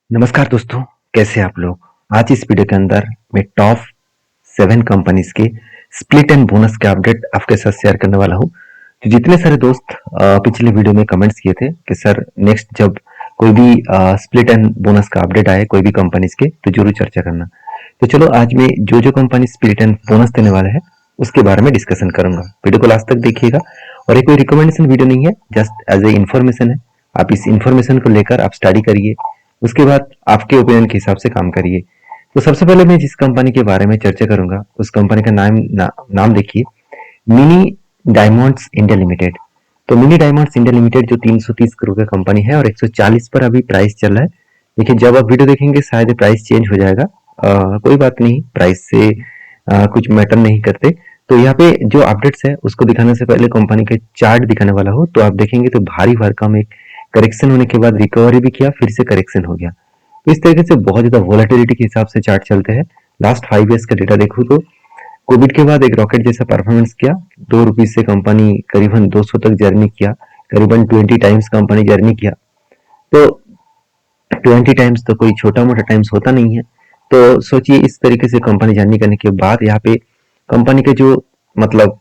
नमस्कार दोस्तों, कैसे हैं आप लोग? आज इस वीडियो के अंदर मैं टॉप 7 कंपनीज के स्प्लिट एंड बोनस के अपडेट आपके साथ शेयर करने वाला हूं। तो जितने सारे दोस्त पिछले वीडियो में कमेंट्स किए थे कि सर नेक्स्ट जब कोई भी स्प्लिट एंड बोनस का अपडेट आए कोई भी कंपनीज के तो जरूर चर्चा करना। तो चलो आज मैं जो कंपनी स्प्लिट एंड बोनस देने वाले हैं उसके बारे में डिस्कशन करूंगा। वीडियो को लास्ट तक देखिएगा और ये कोई रिकमेंडेशन वीडियो नहीं है, जस्ट एज ए इन्फॉर्मेशन है। आप इस इन्फॉर्मेशन को लेकर आप स्टडी करिए, उसके बाद आपके ओपिनियन के हिसाब से काम करिए। तो सबसे पहले मैं जिस कंपनी के बारे में चर्चा करूंगा उस कंपनी का नाम देखिए, मिनी डायमंड्स इंडिया लिमिटेड। तो मिनी डायमंड्स इंडिया लिमिटेड जो 330 करोड़ का कंपनी है और 140 पर अभी प्राइस चल रहा है। देखिए जब आप वीडियो देखेंगे शायद प्राइस चेंज हो जाएगा, कोई बात नहीं, प्राइस से कुछ मैटर नहीं करते। तो यहाँ पे जो अपडेट्स है उसको दिखाने से पहले कंपनी के चार्ट दिखाने वाला हो तो आप देखेंगे तो भारी भरकम एक करेक्शन होने के बाद रिकवरी भी किया, फिर से करेक्शन हो गया। तो इस तरीके से बहुत ज्यादा वोलेटिलिटी के हिसाब से चार्ट चलते हैं। लास्ट 5 ईयर्स का डेटा देखूं तो कोविड के बाद एक रॉकेट जैसा परफॉर्मेंस किया। 2 रुपीज से कंपनी करीबन 200 तक जर्नी किया, करीबन 20 टाइम्स कंपनी जर्नी किया। तो 20 टाइम्स तो कोई छोटा मोटा टाइम्स होता नहीं है। तो सोचिए इस तरीके से कंपनी जर्नी करने के बाद यहाँ पे कंपनी के जो मतलब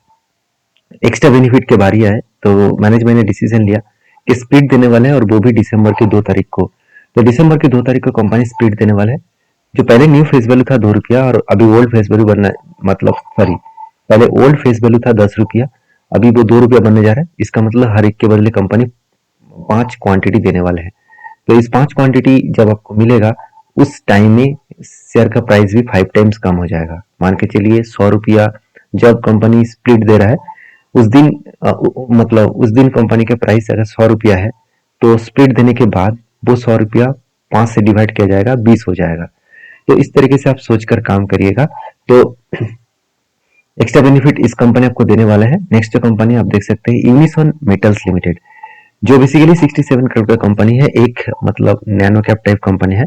एक्स्ट्रा बेनिफिट के बारी आए तो मैनेजमेंट ने डिसीजन लिया कि स्प्लिट देने वाले हैं और वो भी दिसंबर की 2 तारीख को। तो दिसंबर की 2 तारीख को कंपनी स्प्लिट देने वाले हैं। जो पहले न्यू फेस वैल्यू था 2 रुपया और अभी ओल्ड फेस वैल्यू बनना, मतलब सॉरी, पहले ओल्ड फेस वैल्यू था 10 रुपया, अभी वो 2 रुपया बनने जा रहा है। इसका मतलब हर एक के बदले कंपनी 5 क्वांटिटी देने वाले हैं। तो इस 5 क्वांटिटी जब आपको मिलेगा उस टाइम में शेयर का प्राइस भी 5 टाइम्स कम हो जाएगा। मान के चलिए 100 रुपया जब कंपनी स्प्लिट दे रहा है उस दिन मतलब उस दिन कंपनी का प्राइस अगर 100 रुपया है तो स्प्लिट देने के बाद वो 100 रुपया 5 से डिवाइड किया जाएगा, 20 हो जाएगा। तो इस तरीके से आप सोचकर काम करिएगा। तो एक्स्ट्रा बेनिफिट इस कंपनी आपको देने वाला है। नेक्स्ट जो कंपनी आप देख सकते हैं यूनिसॉन मेटल्स लिमिटेड, जो बेसिकली 67 करोड़ का कंपनी है, एक मतलब नैनो कैप टाइप कंपनी है।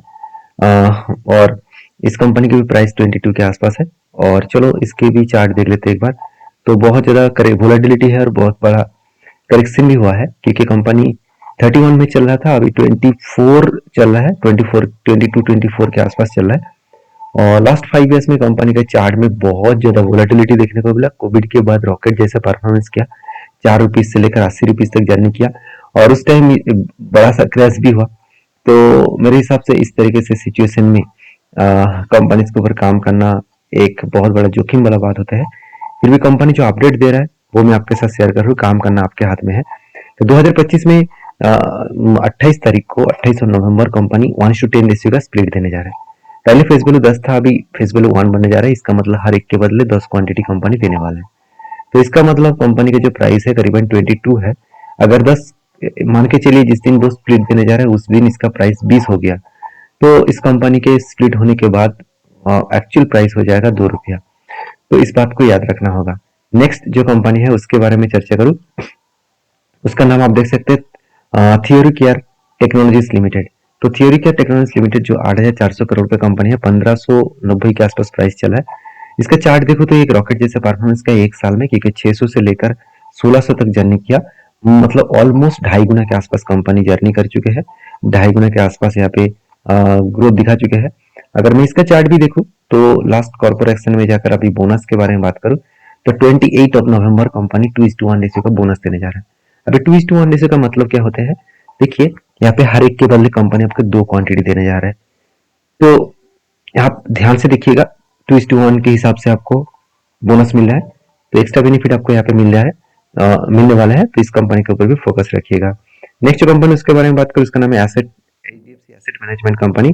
और इस कंपनी की भी प्राइस 22 के आसपास है। और चलो इसके भी चार्ट देख लेते हैं एक बार। तो बहुत ज्यादा वोलेटिलिटी है और बहुत बड़ा करेक्शन भी हुआ है क्योंकि कंपनी 31 में चल रहा था, अभी 24 चल रहा है, 22 24 के आसपास चल रहा है। और लास्ट 5 ईयर्स में कंपनी का चार्ट में बहुत ज्यादा वोलेटिलिटी देखने को मिला। कोविड के बाद रॉकेट जैसा परफॉर्मेंस किया, 4 रुपीज से लेकर 80 रुपीज तक जर्नी किया और उस टाइम बड़ा सा क्रैश भी हुआ। तो मेरे हिसाब से इस तरीके से सिचुएशन में कंपनीज के ऊपर काम करना एक बहुत बड़ा जोखिम वाला बात होता है। फिर भी कंपनी जो अपडेट दे रहा है वो मैं आपके साथ शेयर कर रहा हूँ, काम करना आपके हाथ में है। तो 2025 में 28 तारीख को 28 नवंबर कंपनी 1:10 रेशियो का स्प्लिट देने जा रहा है। पहले फेस वैल्यू 10 था, अभी फेस वैल्यू 1 बनने जा रहा है। इसका मतलब हर एक के बदले 10 क्वांटिटी कंपनी देने वाला है। तो इसका मतलब कंपनी का जो प्राइस है करीबन 22 है। अगर 10 मान के चलिए जिस दिन वो स्प्लिट देने जा रहा है उस दिन इसका प्राइस 20 हो गया तो इस कंपनी के स्प्लिट होने के बाद एक्चुअल प्राइस हो जाएगा 2 रुपया। तो इस बात को याद रखना होगा। नेक्स्ट जो कंपनी है उसके बारे में चर्चा करूं, उसका नाम आप देख सकते हैं थियोरी केयर टेक्नोलॉजीज लिमिटेड। तो थियोरी केयर टेक्नोलॉजीज लिमिटेड जो 8,400 करोड़ का कंपनी है, 1590 के आसपास प्राइस चला है। इसका चार्ट देखो तो एक रॉकेट जैसे परफॉर्मेंस का एक साल में, क्योंकि 600 से लेकर 1600 तक जर्नी किया, मतलब ऑलमोस्ट 2.5 गुना के आसपास कंपनी जर्नी कर चुके हैं। 2.5 गुना के आसपास यहाँ पे ग्रोथ दिखा चुके हैं। अगर मैं इसका चार्ट भी देखूं तो लास्ट कॉर्पोरेशन में जाकर अभी बोनस के बारे में बात करूं तो 28 ऑफ नवंबर कंपनी 2:1 रेशियो का बोनस देने जा रहा है। अभी 2:1 रेशियो का मतलब क्या होता है, देखिए यहाँ पे हर एक के बदले कंपनी आपको 2 क्वांटिटी देने जा रहा है। तो आप ध्यान से देखिएगा, 2:1 के हिसाब से आपको बोनस मिल रहा है। तो एक्स्ट्रा बेनिफिट आपको यहाँ पे मिल रहा है, मिलने वाला है। तो इस कंपनी के ऊपर भी फोकस रखिएगा। नेक्स्ट जो कंपनी उसके बारे में बात करूँ उसका नाम है HDFC asset management company,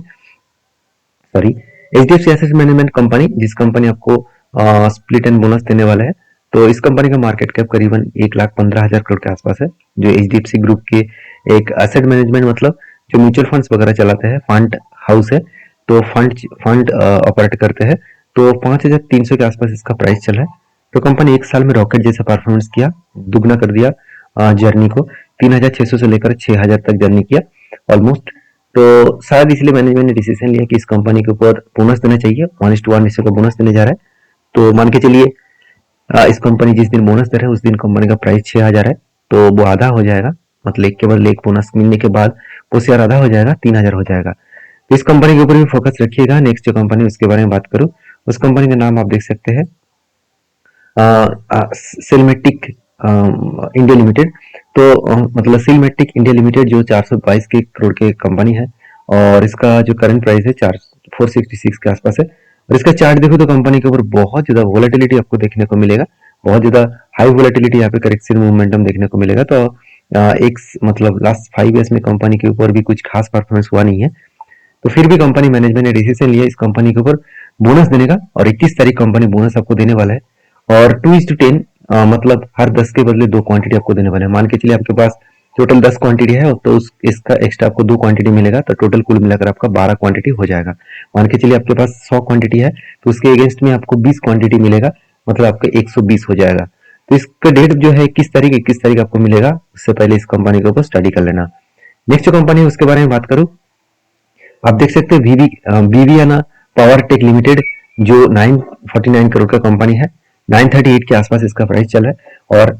sorry, HDFC asset management company, जिस कंपनी आपको स्प्लिट एंड बोनस देने वाला है। तो इस कंपनी का मार्केट कैप करीबन 1,15,000 करोड़ के आसपास है। जो एचडीएफसी ग्रुप के एक एसेट मैनेजमेंट मतलब जो म्यूचुअल फंड्स वगैरह चलाते हैं, फंड हाउस है। तो फंड ऑपरेट करते हैं। तो 5,300 के आसपास इसका प्राइस चला है। तो कंपनी एक साल में रॉकेट जैसा परफॉर्मेंस किया, दुगना कर दिया जर्नी को, 3,600 से लेकर 6,000 तक जर्नी किया ऑलमोस्ट। तो शायद इसलिए मैनेजमेंट ने डिसीजन लिया कि इस कंपनी के ऊपर बोनस देना चाहिए, 1:1 रेशियो का बोनस देने जा रहा है। तो मान के चलिए इस कंपनी जिस दिन बोनस दे रहा है उस दिन कंपनी का प्राइस 6,000 है। तो वो आधा हो जाएगा, मतलब एक के बदले एक बोनस मिलने के बाद वो शेयर आधा हो जाएगा, 3,000 हो जाएगा। तो इस कंपनी के ऊपर भी फोकस रखिएगा। नेक्स्ट जो कंपनी उसके बारे में बात करूँ, उस कंपनी का नाम आप देख सकते हैं सिलमेटिक इंडिया लिमिटेड। तो मतलब सिलमेटिक इंडिया लिमिटेड जो 422 के करोड़ के कंपनी है और इसका जो करंट प्राइस है 466 के आसपास है। और इसका चार्ट देखो तो कंपनी के ऊपर बहुत ज्यादा वोलेटिलिटी आपको देखने को मिलेगा, बहुत ज्यादा हाई वोलेटिलिटी यहाँ पे करेक्शन मोमेंटम देखने को मिलेगा। तो एक मतलब लास्ट 5 ईयर्स में कंपनी के ऊपर भी कुछ खास परफॉर्मेंस हुआ नहीं है। तो फिर भी कंपनी मैनेजमेंट ने डिसीजन लिया इस कंपनी के ऊपर बोनस देने का, और 21 तारीख कंपनी बोनस आपको देने वाला है। और 2:10 मतलब हर 10 के बदले 2 क्वांटिटी आपको देने वाले हैं। मान के चलिए आपके पास टोटल 10 क्वांटिटी है तो इसका एक्स्ट्रा आपको 2 क्वांटिटी मिलेगा, तो टोटल कुल मिलाकर आपका 12 क्वांटिटी हो जाएगा। मान के चलिए आपके पास 100 क्वांटिटी है तो उसके अगेंस्ट में आपको 20 क्वांटिटी मिलेगा, मतलब आपका 120 हो जाएगा। तो इसका डेट जो है 21 तारीख आपको मिलेगा, उससे पहले इस कंपनी के ऊपर स्टडी कर लेना। नेक्स्ट जो कंपनी है उसके बारे में बात करूं, आप देख सकते हैं बीवीआना पावर टेक लिमिटेड जो 949 करोड़ का कंपनी है। 938 के आसपास इसका प्राइस चल रहा है। और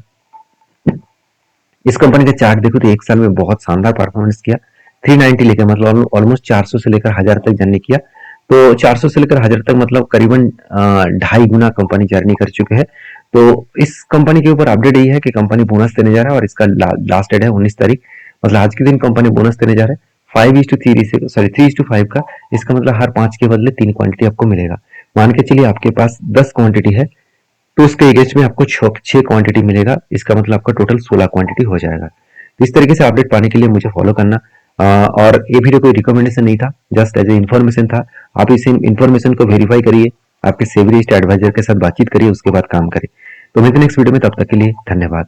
इस कंपनी का चार्ट देखो तो एक साल में बहुत शानदार परफॉर्मेंस किया, 390 लेकर मतलब ऑलमोस्ट 400 से लेकर 1000 तक जर्नी किया। तो 400 से लेकर 1000 तक मतलब करीबन 2.5 गुना कंपनी जर्नी कर चुके हैं। तो इस कंपनी के ऊपर अपडेट यही है कि कंपनी बोनस देने जा रहा है और इसका लास्ट डेट है 19 तारीख, मतलब आज के दिन कंपनी बोनस देने जा रहा है 3:5 का। इसका मतलब हर 5 के बदले 3 क्वांटिटी आपको मिलेगा। मान के चलिए आपके पास 10 क्वांटिटी है तो उसके अगेंस्ट में आपको 6 क्वांटिटी मिलेगा, इसका मतलब आपका टोटल 16 क्वांटिटी हो जाएगा। तो इस तरीके से अपडेट पाने के लिए मुझे फॉलो करना। और ये वीडियो कोई रिकमेंडेशन नहीं था, जस्ट एज ए इन्फॉर्मेशन था। आप इस इन्फॉर्मेशन को वेरीफाई करिए, आपके सेवरेस्ट एडवाइजर के साथ बातचीत करिए, उसके बाद काम करिए। तो मिलते हैं नेक्स्ट वीडियो में, तब तक के लिए धन्यवाद।